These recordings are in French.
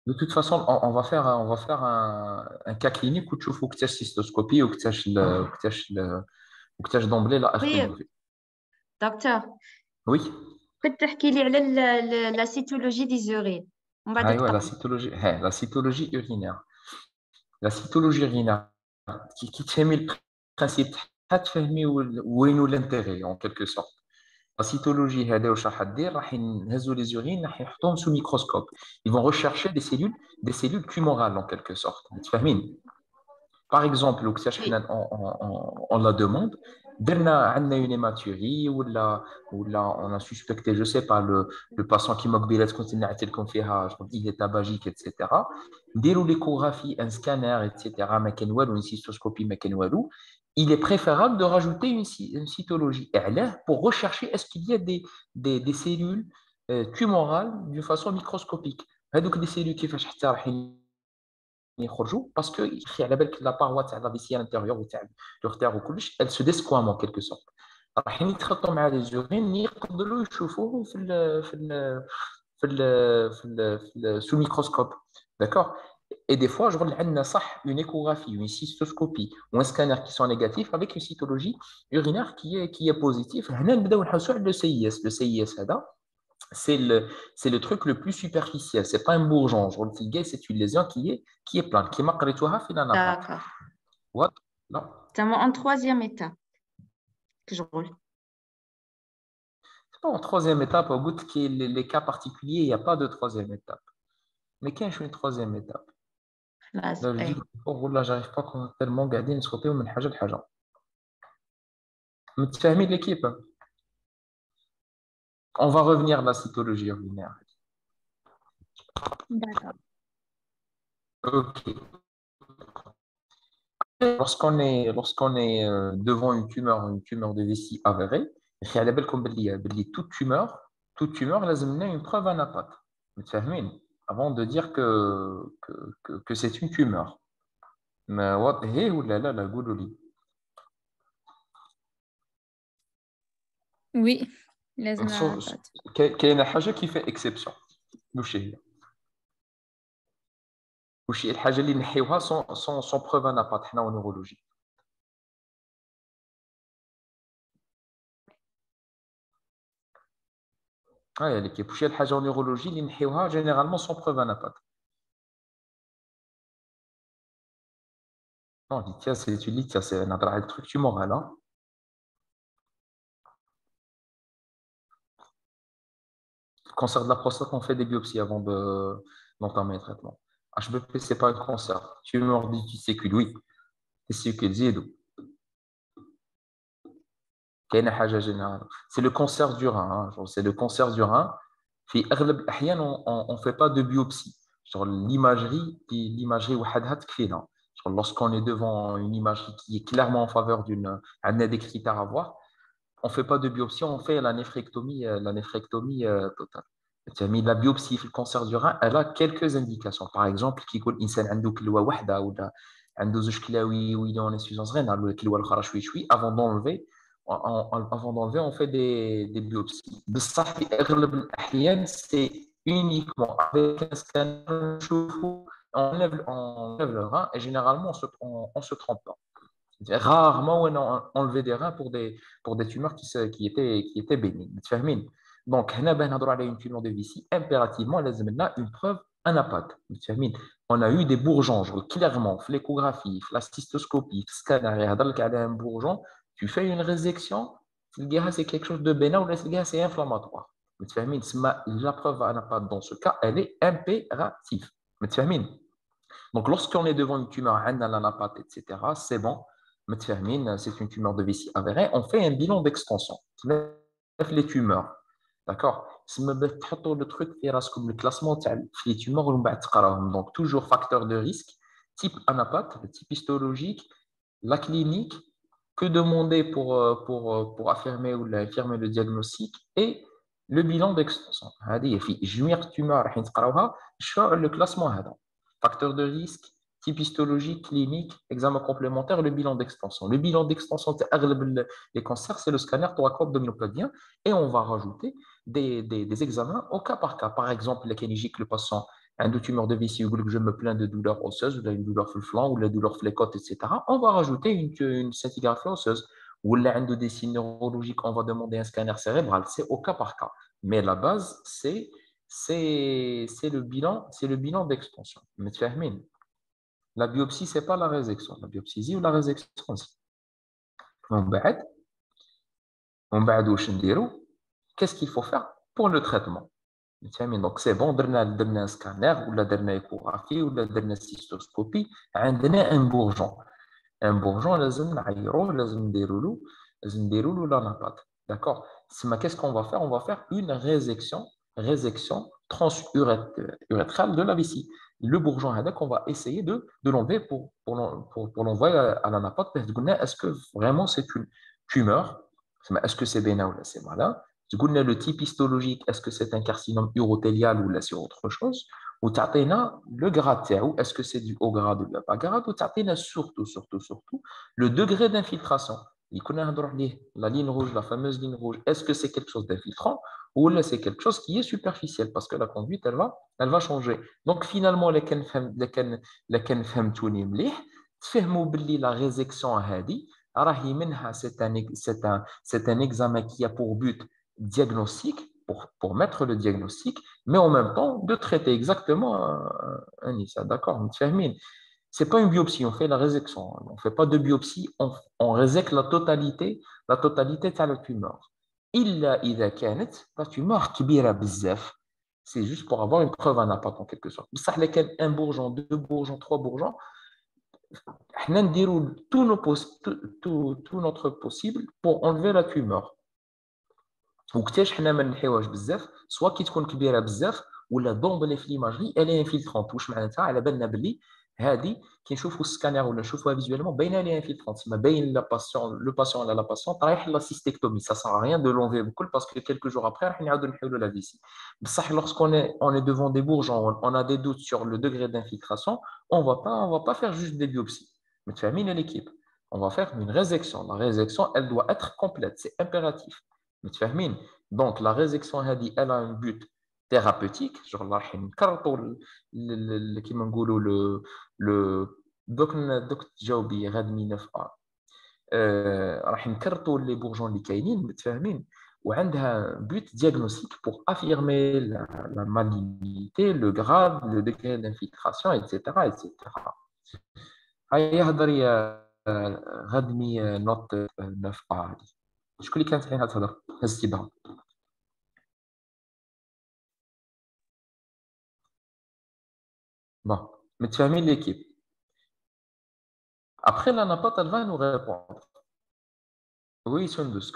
De toute façon, on va faire un cas clinique où tu fais une cystoscopie ou que tu as d'emblée la Oui, FPV. docteur. Oui, كنت تحكي لي على la cytologie des urines ومن بعد ah, ouais, تكمل. la cytologie urinaire. La cytologie urinaire, qui te fait le principe, te fait où est l'intérêt en quelque sorte. La cytologie, هذا واش راح دير راح ينهزوا les urines راح يحطوهم sous microscope. Ils vont rechercher des cellules tumorales en quelque sorte. متفاهمين؟ Par exemple, Oui, on la demande, on a une hématurie ou là, on a suspecté, je ne sais pas, le patient qui m'a il est tabagique, etc. Dès l'échographie, un scanner, etc., une cystoscopie, il est préférable de rajouter une cytologie pour rechercher est-ce qu'il y a des cellules tumorales d'une façon microscopique. Donc, des cellules qui font يخرجوا باسكو يخي على بالك لا باروا تاع لا فيسيال انتيريور وتاع لوغتير وكلش elle se desquame en quelque sorte رايحين يتخطوا مع لي زورين يقدروا يشوفوه sous microscope d'accord et des fois je vois عندنا صح une échographie une cystoscopie ou un scanner qui sont négatifs avec une cytologie urinaire qui est positive هنا نبداو نحوسوا على le CIS هذا c'est le truc le plus superficiel. C'est pas un bourgeon. Je le gay, c'est une lésion qui est plane, qui est مقريتوها في l'anapath. d'accord. What? Non. C'est en troisième étape que je roule. C'est pas en troisième étape, au bout qui est les cas particuliers, il n'y a pas de troisième étape. Mais quand je suis une troisième étape, خلاص là je dis, إيه. oh là, j'arrive pas tellement قاعدين نسخطيو من حاجة لحاجة. متفاهمين l'équipe? On va revenir à la cytologie urinaire. D'accord. Ok. Lorsqu'on est devant une tumeur de vessie avérée, خلي بالكم باللي toute tumeur لازم لنا une preuve anapath. متفاهمين؟ Avant de dire que c'est une tumeur. ما واضح هي ولا لا لا قولوا لي. Oui, لازم So- نعرف. كاينه حاجه qui fait exception. واش هي؟ واش هي الحاجه اللي نحيوها sans preuve anapath حنا ونيرولوجي؟ اه يا ليكيب واش هي الحاجه ونيرولوجي اللي نحيوها généralement sans preuve anapath؟ Non, l'itia, c'est une l'itia, c'est un truc tumoral, hein. Cancer de la prostate, on fait des biopsies avant d'entamer le traitement. HBP, ce n'est pas un cancer. Tumeur du testicule, oui. Testicule, zéro. كاينة حاجة générale. C'est le cancer du rein, hein. Genre, c'est le cancer du rein. في أغلب الأحيان, on fait pas de biopsie. Genre, l'imagerie وحدها تكفينا. Genre, lorsqu'on est devant une imagerie qui est clairement en faveur un des critères à voir, on ne fait pas de biopsie, on fait la néphrectomie totale. Mais la biopsie في الكانسر du rein, elle a quelques indications. Par exemple, كي يكون الإنسان عنده كلوة واحدة ولا عنده زوج كلاوي ويلي en insuffisance rénale ولا الكلوة الأخرى شوي شوي, avant d'enlever, on fait des biopsies. بصح في أغلب الأحيان, c'est uniquement avec un scanner, on enlève le rein et généralement, on se trompe pas. Rarement on a enlevé des reins pour des tumeurs qui étaient bénignes. متفاهمين؟ Donc, هنا باه نهضروا على une tumeur de Vici, impérativement, لازم لنا une preuve anapath. متفاهمين؟ On a eu des bourgeons, clairement, في l'échographie, في la cystoscopie, في scanner, يهضر لك على un bourgeon, tu fais une résection, تلقاها c'est quelque chose de bénin ou تلقاها c'est inflammatoire. متفاهمين؟ تسمى la preuve anapath dans ce cas, elle est impérative. متفاهمين؟ Donc, lorsqu'on est devant une tumeur, l'anapath, etc., c'est bon. متفاهمين, c'est une tumeur de vessie avérée. On fait un bilan d'extension. Les tumeurs. D'accord? تحطوا le truc في راسكم, le classement تاع les tumeurs ومن بعد تقراهم. Donc, toujours facteur de risque, type anapath, le type histologique, la clinique, que demander pour affirmer ou infirmer le diagnostic et le bilan d'extension. هذه في جميع tumeurs راح تقراوها شو le classement هذا. Facteur de risque, type histologique, clinique, examen complémentaire, le bilan d'extension. Le bilan d'extension, les cancers, c'est le scanner thoraco-abdominoplasmien et on va rajouter des examens au cas par cas. Par exemple, le patient un de tumeur de vessie, ou que je me plains de douleurs osseuses, ou une douleur sur le flanc, ou la douleur sur les côtes, etc., on va rajouter une scintigraphie osseuse. Ou là, un de des signes neurologiques, on va demander un scanner cérébral. C'est au cas par cas. Mais la base, c'est le bilan d'extension. Mais tu fais la biopsie, ce n'est pas la résection. La biopsie, ou la résection, c'est. واش نديرو qu'est-ce qu'il faut faire pour le traitement donc c'est bon درنا un scanner ولا درنا échographie ولا درنا cystoscopie عندنا un bourgeon لازم نعيروه لازم نديرو له la napate d'accord qu'est-ce qu'on va faire on va faire une résection transurétrale de la vessie le bourgeon هذاك on va essayer de l'enlever pour l'envoyer à la napate parce que est-ce que vraiment c'est une tumeur. Est-ce que c'est bénin ou là c'est malin? Du coup, le type histologique, est-ce que c'est un carcinome urothélial ou là c'est autre chose? Ou t'as le grade, est-ce que c'est du haut grade ou de la bas grade? Ou t'as surtout le degré d'infiltration. La ligne rouge, la fameuse ligne rouge, est-ce que c'est quelque chose d'infiltrant ou là c'est quelque chose qui est superficiel parce que la conduite, elle va changer. Donc finalement, les فهمتوني مليح تفهموا باللي la résection هذه c'est un examen qui a pour but diagnostic, pour mettre le diagnostic, mais en même temps de traiter exactement un ISA. D'accord, ce n'est pas une biopsie, on fait la résection. On ne fait pas de biopsie, on résecte la totalité de la tumeur. إذا كانت la tumeur كبيرة بزاف, c'est juste pour avoir une preuve à nappate en quelque sorte. بصح un bourgeon, deux bourgeons, trois bourgeons, احنا نديرو tout notre possible pour enlever la tumeur وقتاش حنا ما نحيوهاش بزاف سواء كي تكون كبيره بزاف ولا دومبلي في ليماجري الي انفيلترونت واش معناتها على بالنا باللي هذه كي نشوفوا السكانير ولا نشوفوها فيزوالمون باينه لي انفيلترونت تما باين لا باسيون لو باسيون ولا لا باسيون رايح لا سيستيكتومي سا سا ريان دو لونفي بكل باسكو كيلكو جور ابري راح نعاودوا نحيولوا لا فيسي بصح lorsqu'on est devant des bourgeons on a des doutes sur le degré d'infiltration on va pas faire juste des biopsies mais tu as mis l'équipe on va faire une résection la résection elle doit être complète c'est impératif mais tu as mis donc la résection elle a un but thérapeutique genre راح نكرطوا كيما نقولوا le دوك تجاوبي غاد مي 9 راح نكرطوا لي بورجون اللي كاينين متفاهمين وعندها but diagnostic pour affirmer la malignité le grade le degré d'infiltration etc etc هيا هضري غاد مي نوت 9 هذه شكون اللي كانت حينها تهضر هزتي بها bon متفاهمين l'équipe. Après, la napate, elle va nous répondre. Oui, Sundus,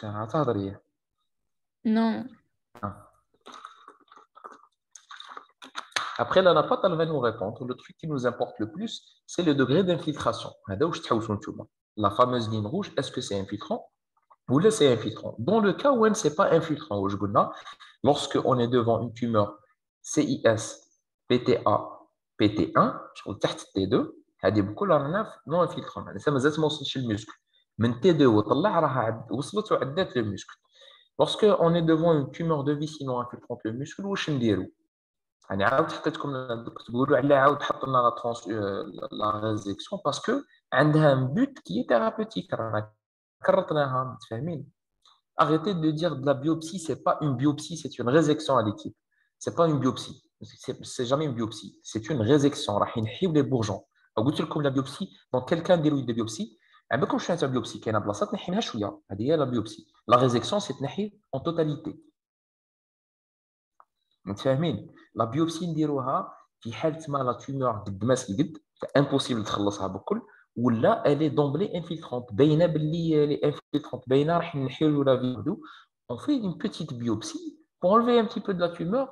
Non. Après, la napate, elle va nous répondre. Le truc qui nous importe le plus, c'est le degré d'infiltration. La fameuse ligne rouge, est-ce que c'est infiltrant ou là c'est infiltrant? Dans le cas où ce n'est pas infiltrant, lorsque on est devant une tumeur CIS, PTA, PT1, je تحت T2, هذه بكل رانا نو انفيلترون معناتها مازالت ما وصلتش للمسكل من تي 2 وطلع راها وصلت وعدات للمسكل lorsque on est devant une tumeur de vessie non infiltrante le muscle واش نديرو يعني عاود حطيتكم تقولوا على عاود حط لنا لا ريزيكسيون باسكو عندها un but qui est thérapeutique رانا كررناها متفاهمين arrêtez de dire de la biopsie c'est pas une biopsie c'est une résection à l'équipe c'est pas une biopsie c'est jamais une biopsie c'est une résection راح ينحيو les bourgeons قلت لكم لا بيوبسي دونك كلكان ديروا يدير بيوبسي عندكم شنو تاع بيوبسي كاينه بلاصه تنحي منها شويه هذه هي لا بيوبسي لا ريزيكسيون سي تنحي اون توتاليتي متفاهمين لا بيوبسي نديروها في حاله ما لا تيومور قد ما القد امبوسيبل تخلصها بكل ولا الي دومبلي انفيلترونت باينه باللي لي انفيلترونت باينه راح نحيو لا فيديو on fait une petite biopsie pour enlever un petit peu de la tumeur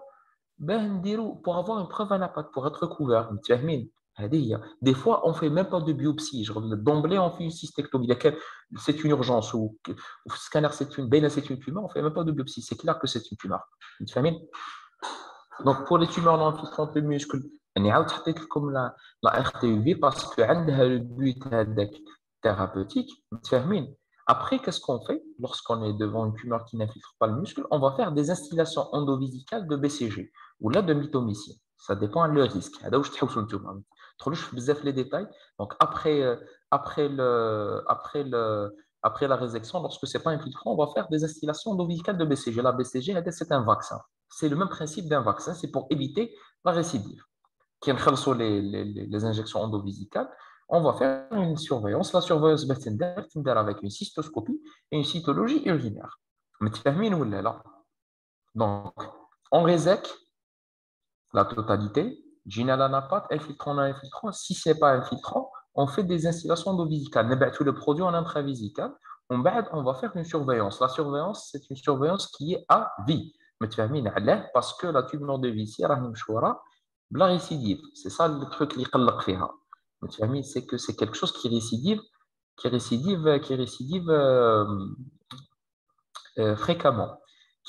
باه نديرو pour avoir une preuve à nappate pour être couvert متفاهمين des fois, on ne fait même pas de biopsie. D'emblée, on fait une cystectomie. C'est une urgence ou scanner, c'est une tumeur. On ne fait même pas de biopsie. C'est clair que c'est une tumeur. Donc, pour les tumeurs non infiltrantes le muscle, on a comme la RTUV parce que le but thérapeutique. Après, qu'est-ce qu'on fait lorsqu'on est devant une tumeur qui n'infiltre pas le muscle? On va faire des instillations endovisicales de BCG ou là de mitomycine. Ça dépend le risque. هذا واش تحوسوا نتوما. ما تدخلوش بزاف les détails. Donc après après la résection, lorsque c'est pas infiltrant, on va faire des instillations endovasculaires de BCG. La BCG, c'est un vaccin. C'est le même principe d'un vaccin, c'est pour éviter la récidive. Qui نخلصوا les injections endovasculaires, on va faire une surveillance. La surveillance تندار avec une cystoscopie et une cytologie urinaire. متفاهمين ولا لا؟ Donc, on résèque la totalité. Ginalanapat, infiltrant, infiltrant. Si ce n'est pas infiltrant, on fait des instillations endovasculaires. On met tout le produit en intravisical. On va faire une surveillance. La surveillance, c'est une surveillance qui est à vie. Parce que la tumeur endovasculaire, la récidive. C'est ça le truc qui est c'est que c'est quelque chose qui récidive fréquemment.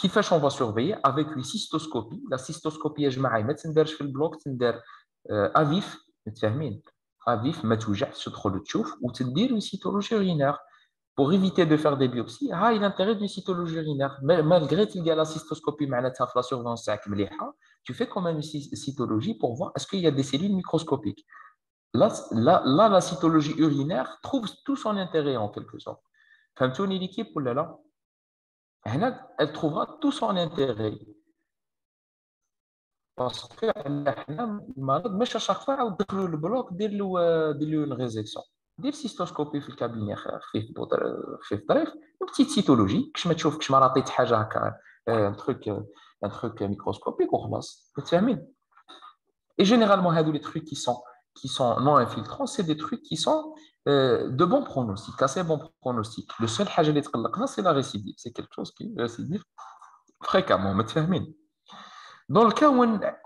كيفاش on va surveiller avec une cystoscopie. La cystoscopie يا جماعه ما تندارش في البلوك تندار افيف متفاهمين افيف ما توجعش تدخل تشوف وتدير une cytologie urinaire pour éviter de faire des biopsies. هاي l'intérêt d'une cytologie urinaire malgré تلقى la cystoscopie معناتها في la surveillance تاعك مليحه tu fais quand même une cytologie pour voir est-ce qu'il y a des cellules microscopiques. Là la cytologie urinaire trouve tout son intérêt en quelque sorte. فهمتوني l'équipe ولا لا؟ elle trouvera tout son intérêt. Parce que le malade, mais à chaque fois, il le bloc, il y a une résection. Il y a une cystoscopie dans le cabinet, une petite cytologie, que je me un truc microscopique, et généralement, les trucs qui sont non infiltrants, c'est des trucs qui sont de bon pronostic, assez bon pronostic. Le seul chose qui est c'est la récidive. C'est quelque chose qui récidive fréquemment. Dans le cas où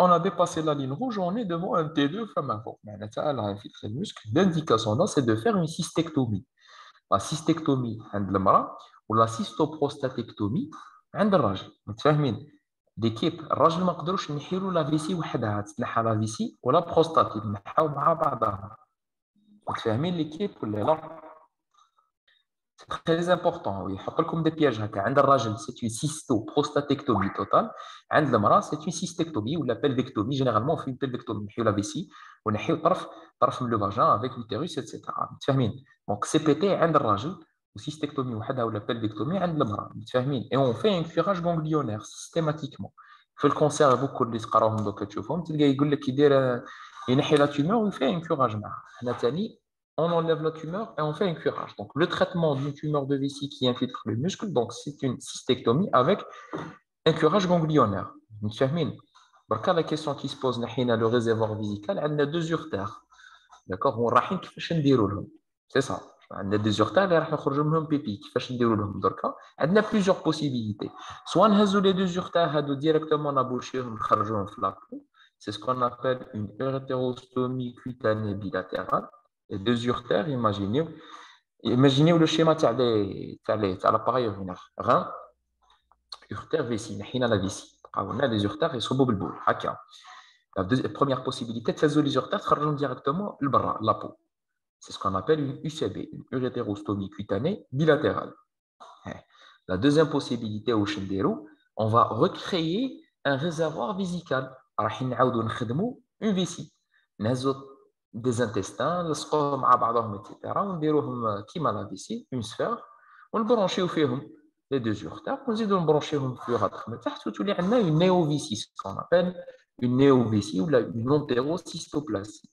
on a dépassé la ligne rouge, on est devant un T2 femme avant. Elle a infiltré le muscle. L'indication, c'est de faire une cystectomie. La cystectomie, ou la cystoprostatectomie, l'équipe الراجل ما قدروش نحيوا له لا فيسي وحدها تنحى لا فيسي ولا بروستات يتنحاو مع بعضها متفاهمين ليكيب ولا لا سي تري امبورطون ويحط لكم دي بياج هكا عند الراجل سي اون سيستو بروستاتيكتومي توتال عند المراه سي اون سيستيكتومي ولا بلفيكتومي جينيرالمون في بلفيكتومي نحيوا لا فيسي ونحيوا طرف من لو فاجان افيك لوتيروس ايتترا متفاهمين دونك سي بي تي عند الراجل وسيستيكتومي وحدها ولا بلفيكتومي عند المراه متفاهمين اي اون في ان كيراج غونغليونير سيستيماتيكمون في الكونسير بوكو اللي تقراوهم دوكا تشوفهم تلقى يقول لك يدير ينحي لا تيومور ويفي ان كيراج معها حنا ثاني on enlève la tumeur et on fait un curage. Donc, le traitement d'une tumeur de vessie qui infiltre le muscle, donc c'est une cystectomie avec un curage ganglionnaire. Donc, la question qui se pose, le réservoir vésical, on a deux urtères. D'accord? On a c'est ça. On a deux urtères et on a un pipi. On a plusieurs possibilités. Soit on a les deux urtères directement dans la bouche, c'est ce qu'on appelle une urétérostomie cutanée bilatérale. Les deux urtères, imaginez le schéma de l'appareil urinaire. Rein, urtère, vessie. On a la vessie. On a les urtères et sont beau boule. La première possibilité, c'est que les urtères sortent directement la peau. C'est ce qu'on appelle une UCB, une urétérostomie cutanée bilatérale. La deuxième possibilité, on va recréer un réservoir vésical. Une vessie. Des intestins, نلصقوهم مع بعضهم etc. ونديروهم كيما لا فيسي اون سفير ونبرونشيو فيهم لي دو زورتار ونزيدو نبرونشيوهم في الغدر من تحت وتولي عندنا اون نيوفيسي سكون ابل اون نيوفيسي ولا اون انتيروسيستوبلاسtie.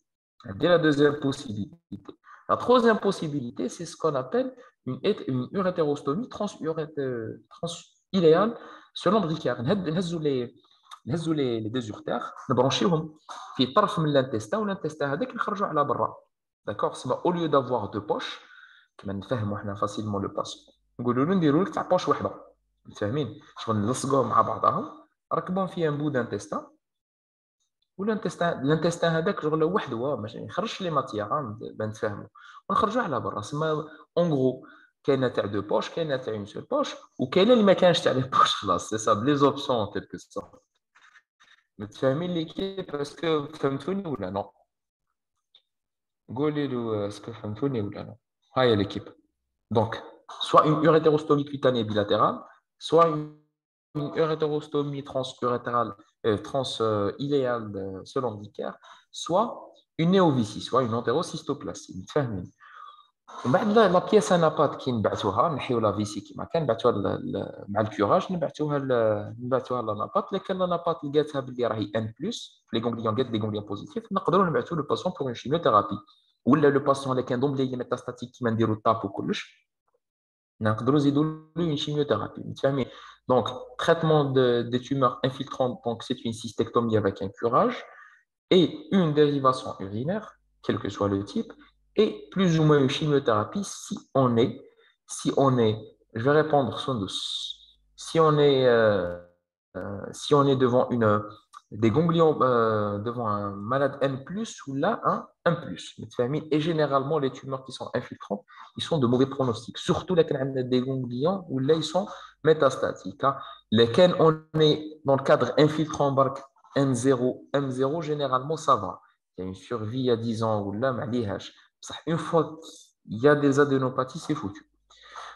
هذه لا دوزيام بوسيبيليتي. La troisième possibilité, c'est ce qu'on appelle une urétérostomie transiléale sur l'ombilical. نهزوا لي ديزورتير نبرونشيوهم في طرف من الانتستان والانتستان هذاك نخرجوا على برا داكوغ سما او ليو دافوار دو بوش كما نفهموا حنا فاسيلمون لو باس نقولوا له نديروا لك تاع بوش وحده متفاهمين شغل نلصقوهم مع بعضهم ركبوهم في ان بو دانتستان والانتستان هذاك شغل وحده ماشي يخرجش لي ماتيير بان نتفاهموا ونخرجوا على برا سما اون غرو كاينه تاع دو بوش كاينه تاع اون سول بوش وكاينه اللي ما كانش تاع لي بوش خلاص سي سا بلي زوبسيون تيل كو سون متفاهمين ليكيب باسكو فهمتوني ولا نو قولي له اسكو فهمتوني ولا نو هاي ليكيب دونك soit une urétérostomie cutanée bilatérale soit une urétérostomie transurétérale iléale selon Dicker, soit une néovicie, soit une entérocystoplastie. متفاهمين؟ ومن بعد لا بياس انابات كي نبعثوها نحيو لا فيسي كيما كان نبعثوها مع الكوراج نبعثوها لانابات لكن لانابات لقاتها باللي راهي ان بلس لي غونغليون قالت لي غونغليون بوزيتيف نقدروا نبعثوا لو باسون بور اون شيميوثيرابي ولا لو باسون اللي كان دومبلي ميتاستاتيك كيما نديروا الطاب وكلش نقدروا نزيدوا له une chimiothérapie متفاهمين donc traitement des tumeurs infiltrantes donc c'est une cystectomie avec un curage et une dérivation urinaire quel que soit le type et plus ou moins une chimiothérapie si on est, je vais répondre sans douce, si on est devant des ganglions, devant un malade N+, ou là, un N+. Et généralement, les tumeurs qui sont infiltrantes, ils sont de mauvais pronostics. Surtout les des ganglions où là, ils sont métastatiques. Hein. Lesquels on est dans le cadre infiltrant barque N0, M0, généralement, ça va. Il y a une survie à 10 ans ou là, une fois qu'il y a des adénopathies, c'est foutu.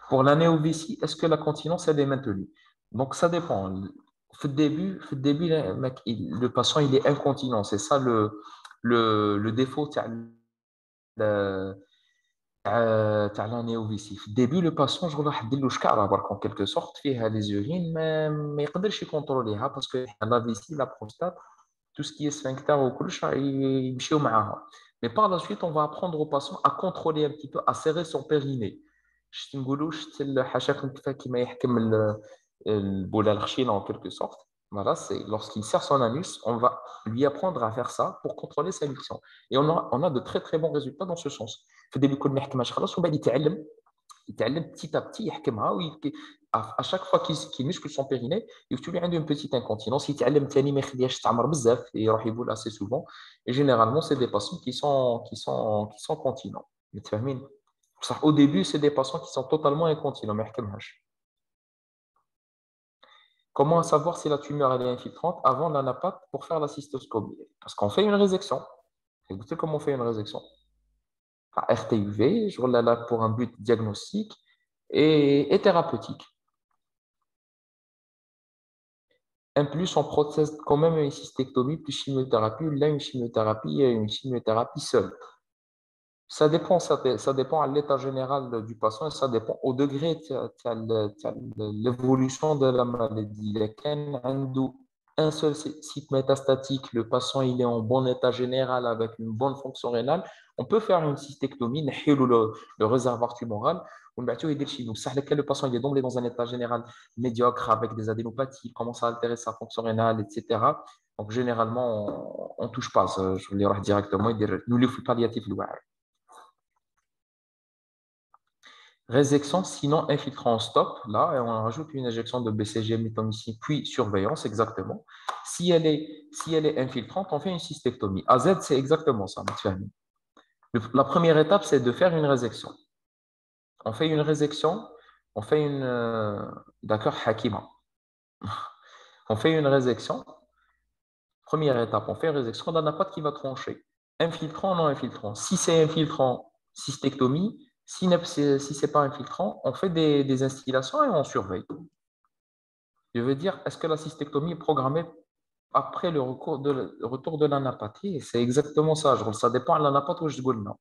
Pour la néovicie, est-ce que la continence elle est maintenue? Donc ça dépend. Au début le patient il est incontinent. C'est ça le défaut تاع la néovicie. Au début, le patient, je vais dire le شكارة برك en quelque sorte فيها les urines ما يقدرش يكونتروليها parce que la vessie, la prostate, tout ce qui est sphincter وكلش يمشيو معاها. Mais par la suite, on va apprendre au patient à contrôler un petit peu, à serrer son périnée. شتي نقولوا شتي الحشاك كيف كيما يحكم البوله الخشينه en quelque sorte. Voilà, c'est lorsqu'il serre son anus, on va lui apprendre à faire ça pour contrôler sa miction. Et on a de très très bons résultats dans ce sens. في الديبي يكون ما يحكمهاش خلاص ومن بعد يتعلم petit à petit يحكمها à chaque fois qu'il muscle son périnée يفتح له عنده une petite incontinence يتعلم ثاني ما يخليهاش تعمر بزاف يروح يبول assez souvent et généralement c'est des patients qui sont continents متفاهمين بصح au début c'est des patients qui sont totalement incontinents ما يحكمهاش. Comment savoir si la tumeur elle est infiltrante avant l'anapate pour faire la cystoscopie? Parce qu'on fait une résection. Vous savez comment on fait une résection? RTUV, je relève là pour un but diagnostique et thérapeutique. En plus, on procède quand même une cystectomie plus chimiothérapie. Là, une chimiothérapie et une chimiothérapie seule. Ça dépend à l'état général du patient et ça dépend au degré de l'évolution de la maladie. Un seul site métastatique, le patient il est en bon état général avec une bonne fonction rénale, on peut faire une cystectomie, le réservoir tumoral, ou le patient il est tombé dans un état général médiocre avec des adénopathies, il commence à altérer sa fonction rénale, etc. Donc généralement, on ne touche pas, je vais le dire directement, nous le palliatif. Résection, sinon infiltrant en stop, là, et on rajoute une injection de BCG, mitomycine, puis surveillance, exactement. Si elle est infiltrante, on fait une cystectomie. AZ, c'est exactement ça, la première étape, c'est de faire une résection. On fait une résection, on fait une... d'accord, Hakima. On fait une résection. Première étape, on fait une résection, on n'a pas qui va trancher. Infiltrant, non infiltrant. Si c'est infiltrant, cystectomie. Si ce n'est pas infiltrant, on fait des instillations et on surveille. Je veux dire, est-ce que la cystectomie est programmée après le retour de l'anapathie? C'est exactement ça. Ça dépend de l'anapathie où je dis non.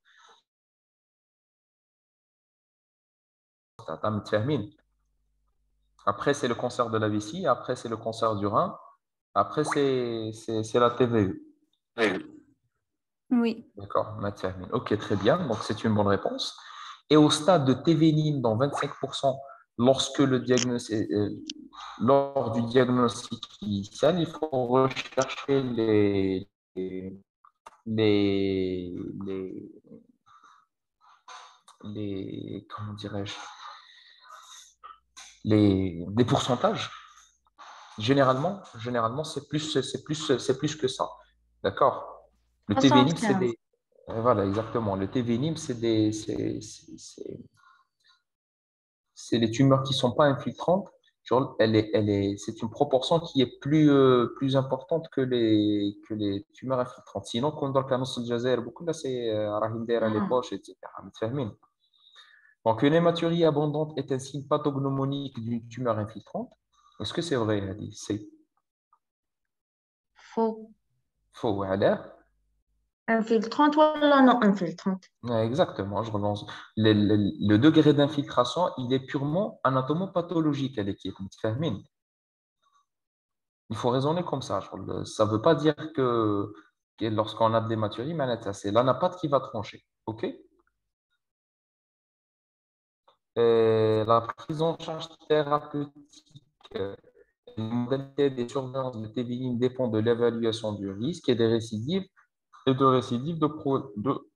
Après, c'est le cancer de la vessie. Après, c'est le cancer du rein. Après, c'est la TVE. Oui. D'accord, ok, très bien. Donc, c'est une bonne réponse. Et au stade de TVNIM, dans 25%, lors du diagnostic initial, il faut rechercher les, comment dirais-je, les pourcentages. Généralement, c'est plus que ça. D'accord? Le TVNIM, c'est 75. des. Voilà, exactement. Le TVNIM, c'est les tumeurs qui ne sont pas infiltrantes. Genre, c'est une proportion qui est plus importante que les tumeurs infiltrantes. Sinon, comme dans le cas de Jazer, beaucoup là, c'est Rahim les poches, etc. متفاهمين. Donc, une hématurie abondante est un signe pathognomonique d'une tumeur infiltrante. Est-ce que c'est vrai, Hadi? C'est Faux. Faux, علاه. Infiltrante ولا non infiltrante? Ouais, exactement, je relance. Le degré d'infiltration, il est purement anatomopathologique à l'équipe. متفاهمين. Il faut raisonner comme ça. Ça ne veut pas dire que lorsqu'on a de l'hématurie, c'est l'anapathe qui va trancher. OK? Et la prise en charge thérapeutique, les modalités des surveillances de TBI dépendent de l'évaluation du risque et de récidive de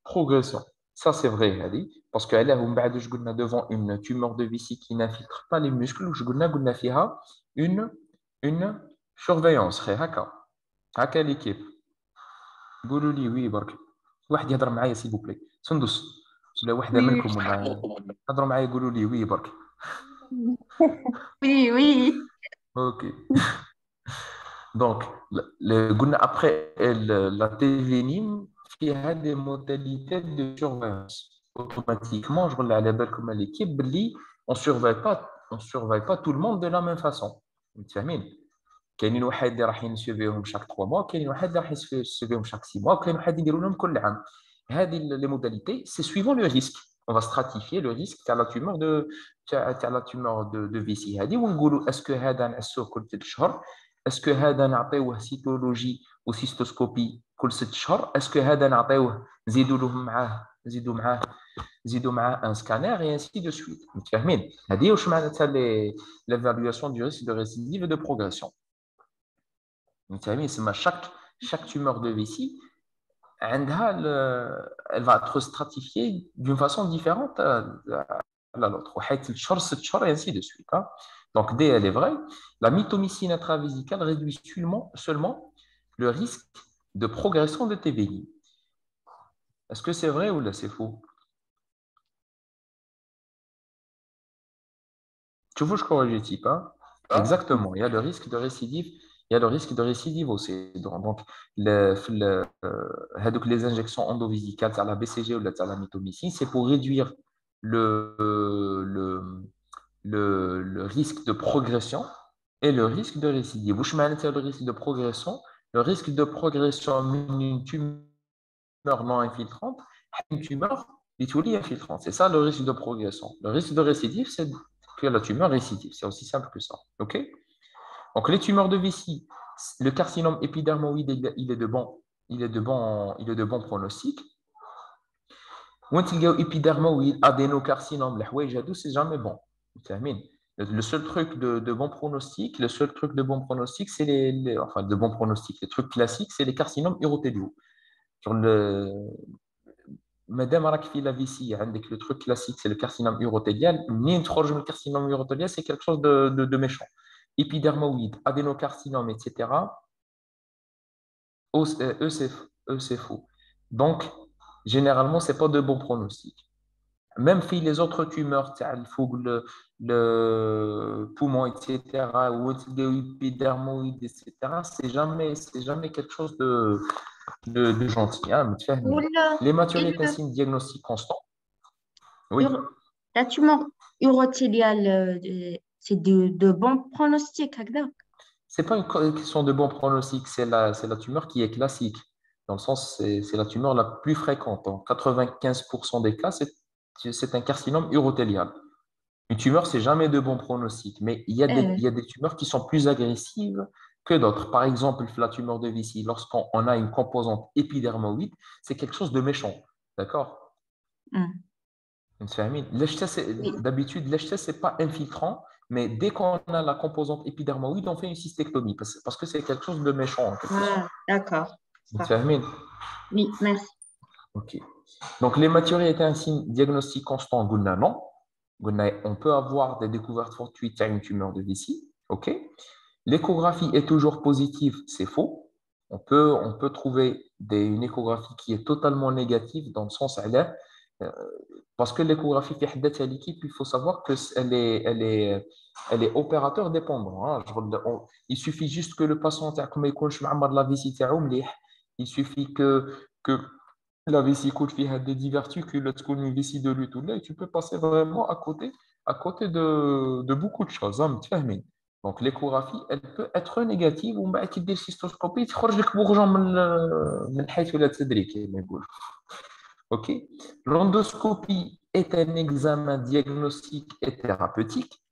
progression. Ça, c'est vrai, Ali, parce qu'elle est devant une tumeur de vessie qui n'infiltre pas les muscles. Je قلنا فيها une surveillance. هكا هكا l'équipe. قولوا لي وي برك. واحد يهضر معايا سي بوبلي. سندس ولا وحده Oui, منكم ولا هضروا معايا قولوا لي وي برك. oui, oui. OK. Donc, après la télénine, il y a des modalités de surveillance. Automatiquement, je regarde comme l'équipe, on surveille pas tout le monde de la même façon. فاهمين؟ كاينين واحد اللي راح ينسيفيهم شاك 3 mois, كاينين واحد اللي راح ينسيفيهم شاك 6 mois, وكاين واحد يديروا لهم كل عام. هذه les modalités, c'est suivant le risque. On va stratifier le risque تاع la tumeur de Vici هذه ونقولوا est-ce que هذا نعسوه كل 3 شهور est-ce que هذا نعطيوه سيتولوجي وسيستوسكوبي كل 6 شهور est-ce que هذا نعطيوه نزيدوا معاه ان سكانير et ainsi de suite متفاهمين هذه واش معناتها l'évaluation du risque de récidive et de progression متفاهمين سما chaque tumeur de Vici elle va être stratifiée d'une façon différente à l'autre. Et ainsi de suite. Hein. Donc, D, elle est vraie. La mitomycine intravésicale réduit seulement le risque de progression de TBI. Est-ce que c'est vrai ou là c'est faux? Tu vois, je corrige le type. Hein? Exactement. Il y a le risque de récidive. Il y a le risque de récidive aussi. Donc, les injections endovésicales, la BCG ou la mitomycine, c'est pour réduire le, le, le risque de progression et le risque de récidive. Vous le risque de progression. Le risque de progression d'une tumeur non infiltrante, une tumeur infiltrante. C'est ça le risque de progression. Le risque de récidive, c'est que la tumeur récidive. C'est aussi simple que ça. OK? Donc, les tumeurs de vessie, le carcinome épidermoïde, il est de bon pronostic. Quand il y a épidermoïde, adénocarcinome, c'est jamais bon. Le seul truc de bon pronostic, c'est enfin, de bon pronostic, les trucs classiques, c'est les carcinomes urothéliaux. Sur Madame راك في la vessie, عندك le truc classique, c'est le carcinome urothélial. منين تخرج من le carcinome urothélial, c'est quelque chose de méchant. Épidermoïde, adénocarcinome, etc. C'est faux. Donc, généralement, ce n'est pas de bon pronostic. Même si les autres tumeurs, le poumon, etc., ou l'épidermoïde, etc., c'est jamais quelque chose de gentil. Hein, ولا l'hématurie est un signe diagnostique constant. Oui. la tumeur urothéliale, c'est de bons pronostics, هكذا. C'est pas une question de bon pronostic, c'est la tumeur qui est classique. Dans le sens, c'est la tumeur la plus fréquente. En 95% des cas, c'est un carcinome urothélial. Une tumeur, c'est jamais de bon pronostic, mais il y a des tumeurs qui sont plus agressives que d'autres. Par exemple, la tumeur de Vici, lorsqu'on a une composante épidermoïde, c'est quelque chose de méchant. D'accord? D'habitude, l'HT, ce n'est pas infiltrant, mais dès qu'on a la composante épidermoïde, on fait une cystectomie parce que c'est quelque chose de méchant. En quelque sorte. D'accord. Oui, merci. OK. Donc, l'hématurie est un signe diagnostic constant, non. On peut avoir des découvertes fortuites à une tumeur de vessie. OK. L'échographie est toujours positive, c'est faux. On peut trouver une échographie qui est totalement négative dans le sens parce que l'échographie qui est à l'équipe, il faut savoir elle est opérateur dépendant. Hein. Il suffit juste que le patient ait la vessie, il suffit que la vessie coûte des diverticules, une vessie de lutte, et tu peux passer vraiment à côté de beaucoup de choses. Hein, Donc, l'échographie, elle peut être négative ou بعد كي cystoscopie تخرج لك بورجون من حيث لا تدري كما يقولوا. OK. L'endoscopie est un examen diagnostique et thérapeutique.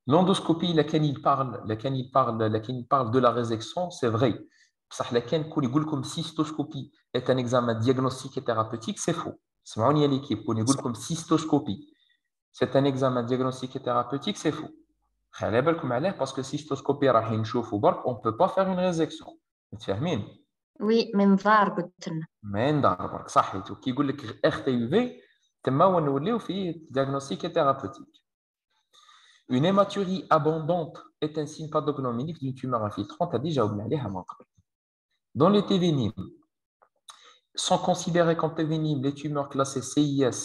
L'endoscopie, laquelle il parle de la résection, c'est vrai. بصح لكن كون يقول لكم cystoscopie est un examen diagnostique et thérapeutique, c'est faux. سمعوني يا l'équipe, كون يقول لكم cystoscopie, c'est un examen diagnostique et thérapeutique, c'est faux. خلي بالكم عليه باسكو cystoscopie راح نشوفوا برك on peut pas faire une résection. متفاهمين؟ وي منظار قلت لنا. من دار برك صحيتو كي يقول لك ار تي يو في تما ونوليو في diagnostic et thérapeutique. Une hématurie abondante est un signe pathognomonique d'une tumeur infiltrante. A déjà oublié à mon. Dans les T vénimes, sont considérés comme T vénimes les tumeurs classées CIS,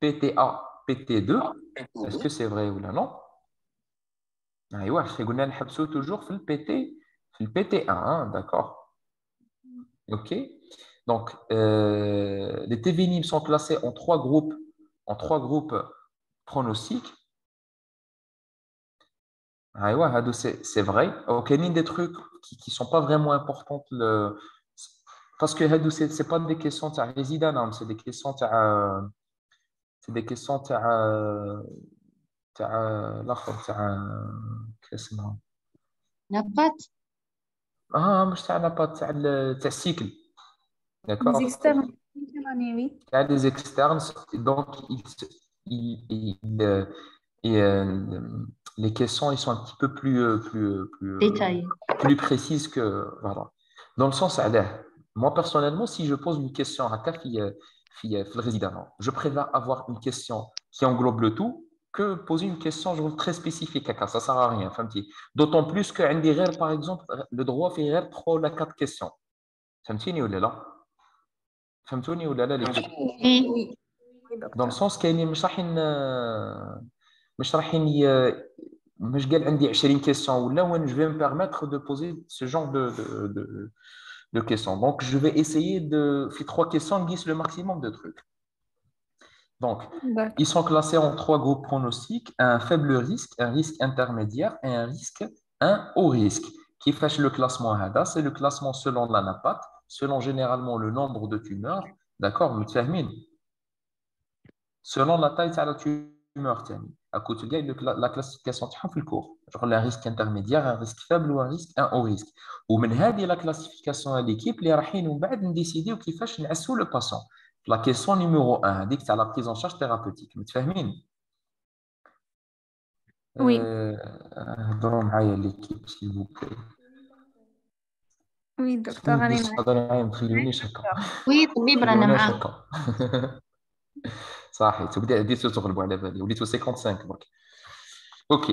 PTA, PT2. Est-ce que c'est vrai ou là non? Oui, je toujours le PT1, hein, d'accord. OK. Donc, les T vénimes sont classés en trois groupes pronostiques. Ah ouais, c'est vrai. Ok, il y a des trucs qui sont pas vraiment importants parce que c'est pas des questions de résidence, c'est des questions l'autre qu'est-ce que c'est نبات. مش تاع pas تاع cycle, Les d'accord? externes, quelle année, oui. Il y a des externes, donc il- il- et, les questions ils sont un petit peu détaillé. plus précises que voilà. Dans le sens moi personnellement si je pose une question à le résident, je préfère avoir une question qui englobe le tout que poser une question genre, très spécifique ça sert à rien فهمتي. D'autant plus que عندي غير par exemple le droit fait غير 3 ou 4 questions فهمتيني ولا لا فهمتوني ولا لا les Oui. Oui, dans le docteur. sens كاينين مش رايحين مش قال عندي 20 questions ولا وين je vais me permettre de poser ce genre de questions. Donc, je vais essayer de faire 3 questions, guise le maximum de trucs. Donc, D'accord. ils sont classés en 3 groupes pronostiques, un faible risque, un risque intermédiaire et un haut risque. Qui fait le classement HADA, c'est le classement selon la NAPAT, selon généralement le nombre de tumeurs. D'accord, متفاهمين selon la taille de la tumeur. À côté de la classification في الكور. Genre un risque intermédiaire, un risque faible ou un haut risque. ومن هذه la classification à l'équipe اللي رايحين ومن بعد نديسيديو كيفاش نعسوا le patient. La question numéro 1 هذيك تاع la prise en charge thérapeutique. متفاهمين؟ Oui, هضروا معايا l'équipe s'il vous plaît. oui, docteur, allez, تهضري معايا ما تخليونيش هكا. وي طبيب رانا خليوناش معاك. هكا. صحيح بديتو تغلبوا على بالي وليتو 55 برك. OK.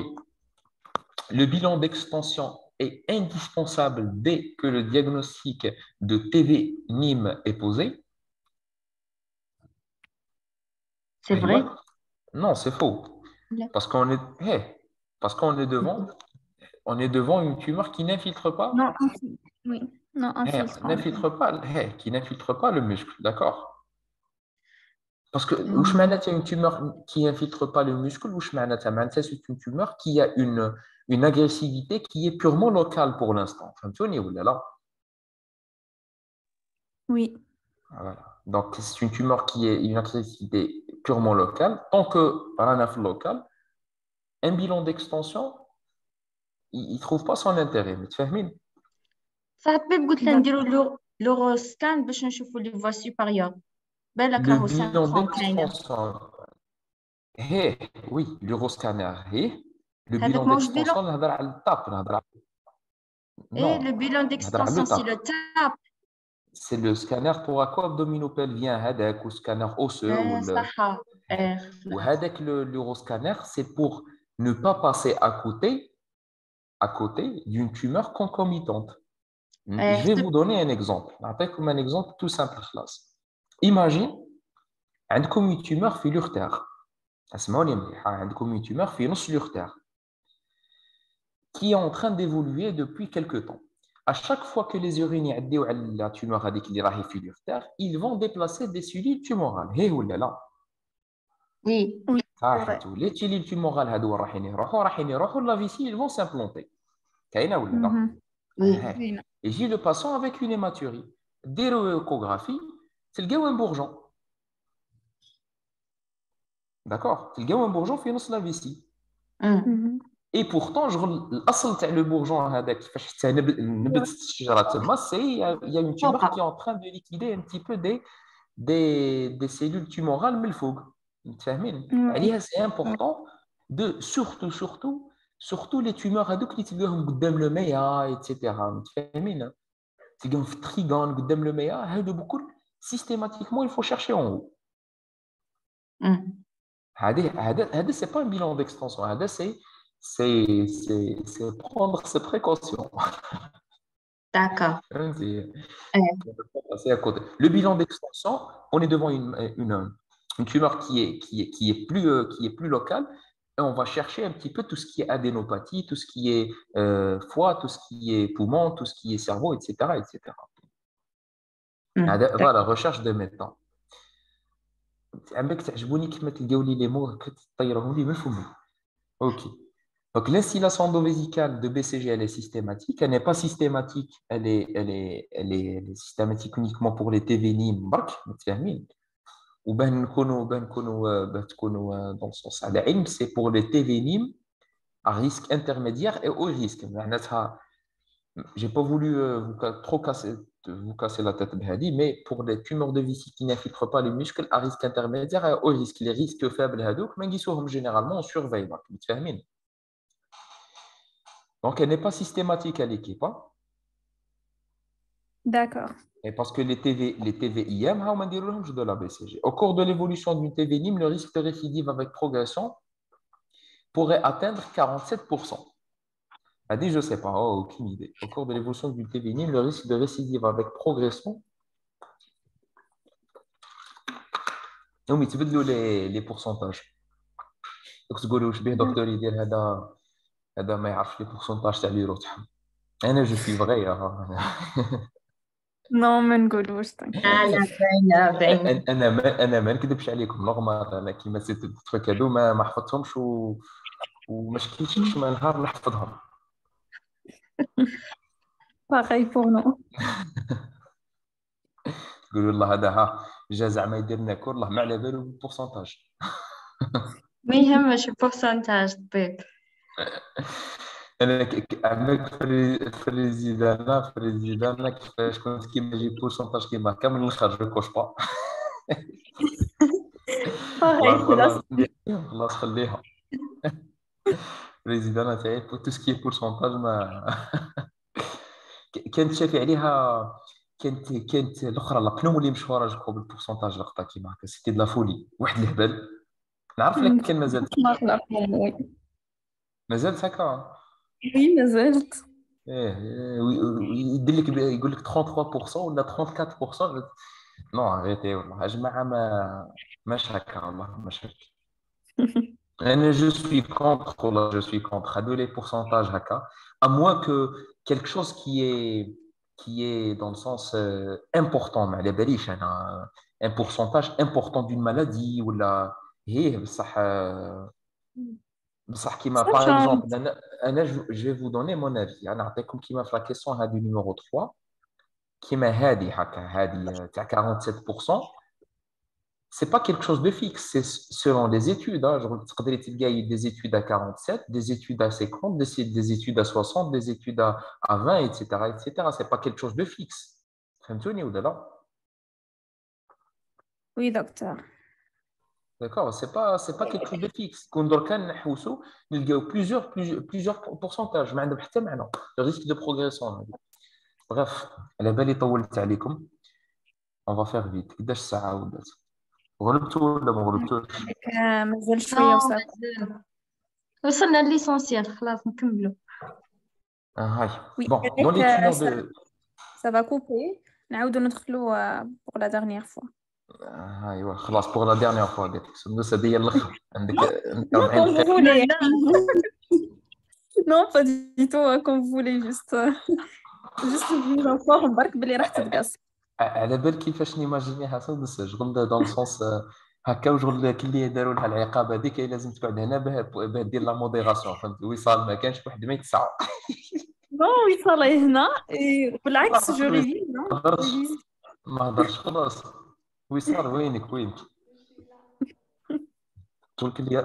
Le bilan d'extension est indispensable dès que le diagnostic de TV-NIM est posé. C'est vrai. Non, c'est faux. Non. Parce qu'on est devant une tumeur qui n'infiltre pas. non, oui, non, Qui n'infiltre pas le muscle, d'accord? Parce que il y a une tumeur qui n'infiltre pas le muscle, c'est une tumeur qui a une agressivité qui est purement locale pour l'instant. oui, Voilà. Donc, c'est une tumeur qui est une agressivité purement locale. Tant que rien n'est local, un bilan d'extension, il ne trouve pas son intérêt. متفاهمين؟ صح طبيب قلت لها نديروا لو سكان باش نشوفوا لي فوا سوبيريور بالك Le راهو bilan 500 كاينه. d'extension, oui, l'euroscanner, le هذاك bilan ماهوش d'extension, بيلون. نهضر على التاب ايه non, لو بيلون نهضر على ديكستونسيون سي التاب. لو تاب. C'est le scanner thoraco-abdominopelvien هذاك ou scanner osseux صح. ou هذاك l'euroscanner, c'est pour ne pas passer à côté d'une tumeur concomitante. Je vais vous donner un exemple. Comme un exemple tout simple, classe. Imagine, عندكم une tumeur في l'urtère. اسمعوني مليح. عندكم une tumeur في نص l'urtère qui est en train d'évoluer depuis quelque temps. À chaque fois que les urines يعديو على la tumeur هذيك اللي راهي في l'urtère, ils vont déplacer des cellules tumorales. هي ولا لا؟ وي. صحيتو لي تيلي تيمورال هادو راحين يروحوا لا فيسي ils vont s'implanter كاينه ولا لا Oui. زينة. يجي لو باسون avec une hématurie ديروا échographie تلقاو ان بورجون داكور تلقاو ان بورجون في نص لا فيسي اي بورتون شغل الاصل تاع لو بورجون هذاك كيفاش حتى نبت الشجره تما سي يا اون تيمور qui est en train de liquider un petit peu des cellules tumorales من الفوق متفاهمين عليها سي امبورطون دو surtout les tumeurs هذوك اللي تلقاهم قدام لو ميا ايتترا متفاهمين تلقاهم في التريغون قدام لو ميا هادو بكل systématiquement il faut chercher en haut هذا c'est pas un bilan d'extension هذا c'est prendre ses précautions. D'accord. C'est à côté. Le bilan d'extension, on est devant une tumeur qui est plus locale et on va chercher un petit peu tout ce qui est adénopathie, tout ce qui est foie, tout ce qui est poumon, tout ce qui est cerveau, etc. etc. Voilà, recherche de médecins. عندك تعجبوني كيما تلقاو لي لي مو كتطيرهم لي من فمي. OK. Donc, l'instillation endovésicale de BCG, elle est systématique. Elle n'est pas systématique, elle est systématique uniquement pour les TVNIM, ou dans le sens à la c'est pour les TVNIM à risque intermédiaire et haut risque. J'ai pas voulu trop vous casser la tête, mais pour les tumeurs de vessie qui n'infiltrent pas les muscles à risque intermédiaire et haut risque, les risques faibles, généralement, on surveille. Donc, elle n'est pas systématique à l'équipe. Hein? D'accord. Et parce que les TVIM, de la BCG. Au cours de l'évolution d'une TVNIM, le risque de récidive avec progression pourrait atteindre 47%. Elle dit, je ne sais pas, aucune idée. Au cours de l'évolution d'une TVNIM, le risque de récidive avec progression. Non, mais tu veux les pourcentages. Donc, tu dis, docteur, il dit, هذا ما يعرفش لي بورسونتاج تاع لي روتح انا جو سوي فغي نو ما نقولوش لا باينه انا ما نكذبش عليكم نورمال انا كيما سيت التروك هادو ما حفظتهمش وما شكيتش ما نهار نحفظهم باغي بور نو تقولوا الله هذا ها جا زعما يدير ناكل الله ما على بالو بالبورسونتاج ما يهمش البورسنتاج طبيب انا عندك في الريزيدانا كيفاش كنت كيما نجيب بورسونتاج كيما كامل نخرج كوش با خلاص خليها الريزيدانا تاعي تو سكي بورسونتاج ما كانت شافي عليها كانت الاخرى لا بنوم اللي مشهوره جو بالبورسونتاج لقطه كيما هكا سيتي دو لا فولي واحد الهبل نعرف لك كان مازال هكا وي مازالت يدير لك يقول لك 33% ولا 34% نو اريتي والله يا جماعه ماش هكا والله ماش هكا انا جو سوي كونتر والله جو سوي كونتر هادو لي بورسونتاج هكا à moins que quelque chose qui est dans le sens important ما على باليش انا un pourcentage important d'une maladie ولا هي بصح كيما par exemple انا je vais vous donner mon avis انا نعطيكم كيما في لا كيسيون هذه نيميرو 3 كيما هذه تاع 47% c'est pas quelque chose de fixe c'est selon les études تقدري تلقاي des études à 47 des études à 50 des études à 60 des études à 20 etc c'est pas quelque chose de fixe فهمتوني ولا لا وي دكتور D'accord, c'est pas quelque chose de fixe. Quand on regarde نحوسو نلقاو plusieurs pourcentages ما عندهم حتى معنى. Le risque de progression. Bref, على بالي طولت عليكم. On va faire vite. قداش ساعة ولات؟ غلبتوا ولا ما غلبتوش؟ مازال شوية وصافي وصلنا لليسونسيال خلاص نكملوا هاي. وي Bon, dans les tumeurs de ça va couper نعاودو ندخلوا pour la dernière fois ايوا خلاص بوغ لا ديرنيير فوا قلت لك سندوس هذه هي الاخر عندك Non, quand vous voulez. Non, pas du tout, quand vous voulez, juste vous informe برك بلي راح تتقص. على بال كيفاش نيماجينيها سندوس شغل دون سونس هكا وشغل كي اللي داروا لها العقاب هذيك هي لازم تقعد هنا باه دير لا موديراسيون، فهمت؟ وصال ما كانش واحد ما يتسع. نو يصل هنا بالعكس خلاص جو ويصال ريفيز ما هضرش، ريفيز. ما هضرش خلاص. وصال وينك؟ شغل كي اللي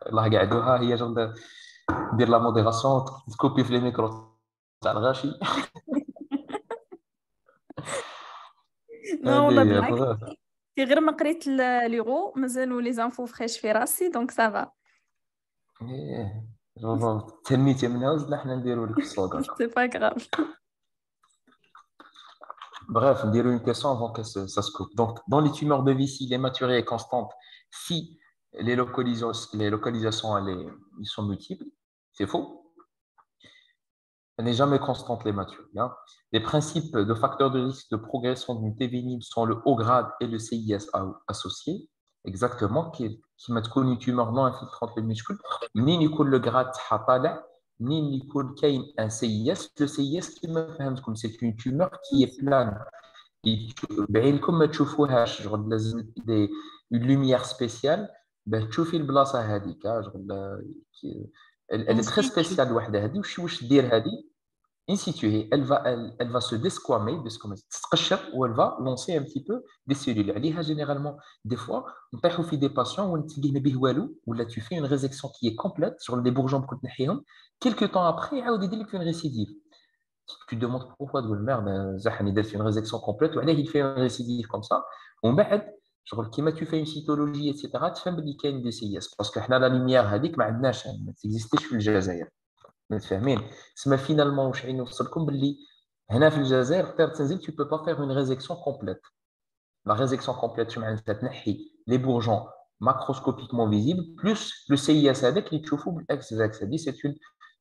الله قعدوها هي شغل دير لا موديراسيون، تكوبي في لي ميكرو تاع الغاشي. نو والله هذه بالعكس، بغات. في غير ما قريت ليغو مازالوا لي زانفو فريش في راسي دونك سافا. إيه، تهنيتي منها وزدنا حنا نديرو لك الصوت هكا. سي با غراف. Bref, on dirait une question avant que ça se coupe. Donc, dans les tumeurs de Vici, l'hématurie est constante si les localisations ils sont multiples. C'est faux. Elle n'est jamais constante, l'hématurie, hein. Les principes de facteurs de risque de progression d'une T bénigne sont le haut grade et le CIS associé. Exactement, qui mettent une tumeur non infiltrante les muscles. Ni le grade طالع, ni un CIS. Le CIS, qui me fait comme c'est une tumeur qui est plane. بعينكم ما تشوفوهاش، شغل لازم une lumière spéciale باش تشوفي البلاصه هذيك، شغل elle est très spéciale الوحده هذه. واش دير هذه in situ elle va se desquamer تتقشر و elle va lancer un petit peu des cellules عليها. généralement des fois نطيحوا في des patients ونتلقيه ما به والو ولا tu fais une résection qui est complète sur les bourgeons كنت نحيهم quelques temps après يعاود يدير لك une récidive. Tu te demandes pourquoi de merde, Zahani fait une résection complète, ou il fait un récidive comme ça. On بعد شغل كيما tu fais une cytologie etc. تفهم باللي كاين دي سي اس باسكو حنا لا لوميير هذيك ما عندناش، ما تيزيستيش في الجزائر. متفاهمين؟ تسمى فينالمون واش عين نوصلكم باللي هنا في الجزائر تقدر تنزل tu peux pas faire une résection complète. La résection complète شو معناتها تنحي les bourgeons macroscopiquement visibles plus le CIS هذاك اللي تشوفوا بالاكس اكس هذه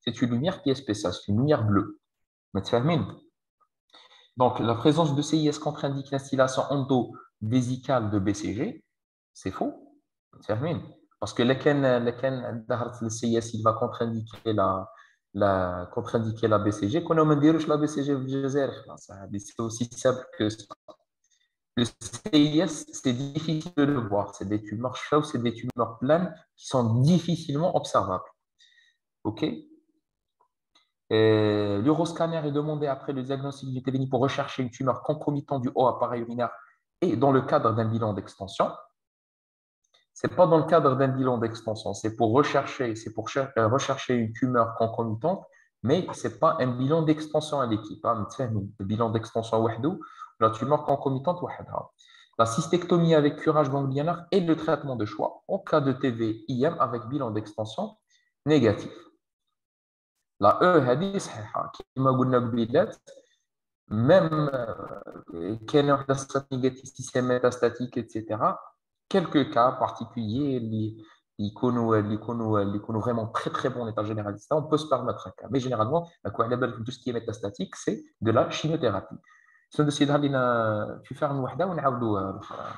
c'est une lumière qui est spéciale, c'est une lumière bleue. Donc, la présence de CIS contre-indique l'instillation endovésicale de BCG. C'est faux. Parce que le CIS, il va contre-indiquer contre-indiquer la BCG. Quand on dit que la BCG, c'est aussi simple que ça. Le CIS, c'est difficile de le voir. C'est des tumeurs chauves, c'est des tumeurs planes qui sont difficilement observables. OK? L'uroscanner est demandé après le diagnostic du TBNI pour rechercher une tumeur concomitante du haut appareil urinaire et dans le cadre d'un bilan d'extension. Ce n'est pas dans le cadre d'un bilan d'extension, c'est pour rechercher une tumeur concomitante, mais ce n'est pas un bilan d'extension à l'équipe. Le bilan d'extension وحده, la tumeur concomitante وحدها. La cystectomie avec curage ganglionnaire est le traitement de choix en cas de TV-IM avec bilan d'extension négatif. La E هذه صحيحة كما قلنا قبيلات même كاين واحد الستات négative métastatique etc. quelques cas particuliers اللي يكونوا vraiment très très bon état généraliste on peut se permettre un cas mais généralement على بالك tout ce qui est métastatique c'est de la chimiothérapie. سندس يظهر لنا في فارن وحده ونعاودوا